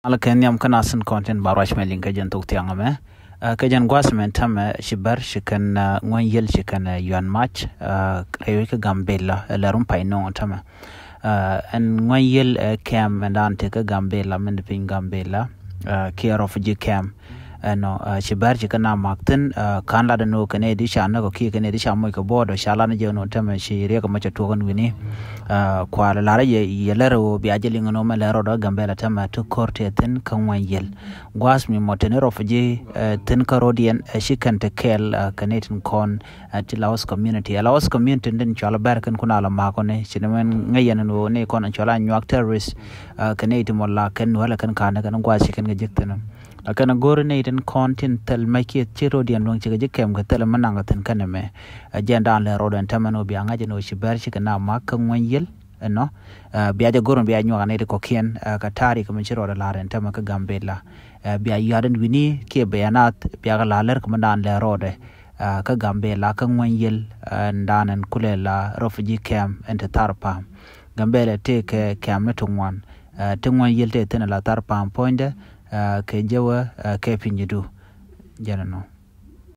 ala kenyam kana sun content barwach melin ka jan tok tiang ame ka jan gwasmen tama shibar shikan ngwan yel shikan yuan match rewe ka gambela larum paino tama and ngwan yel cam and ante ka gambela men pin gambela care of ji cam no shibar shikana makten kan la no kane di shana ko ki kane di shamo ko bodo shala na je no tama shi re ka macha to kan wini kwa la ye lero bi ajeli ngono ma lero do gambela tama to korte ten kan wan yel gwas mi motenero fje ten karodian shikan te kel kanetin kon at Laos community den chala barkan kuna la ma ko ne sinamen ngayen no ne kon chala nyak terrorist kanetin molla kan wala kan kana kan gwas shikan ga jekten akana gorne den content tel make chirodian long chiga jikem ga tel mananga ten kaname agenda le rodan tamano bi anga jeno shibar shikana makan wanyel no biaja goron biya nyo ne ko kien ka tari ko chiro la ren tamaka gambela biya yaden wini ke bayanat biya la ler ko mandan le rode ka gambela kan wanyel ndanan kulela refugee camp ente tarpa gambela take camp na tungwan yel te ten la tarpa poinde ke jawa ke pinyidu janano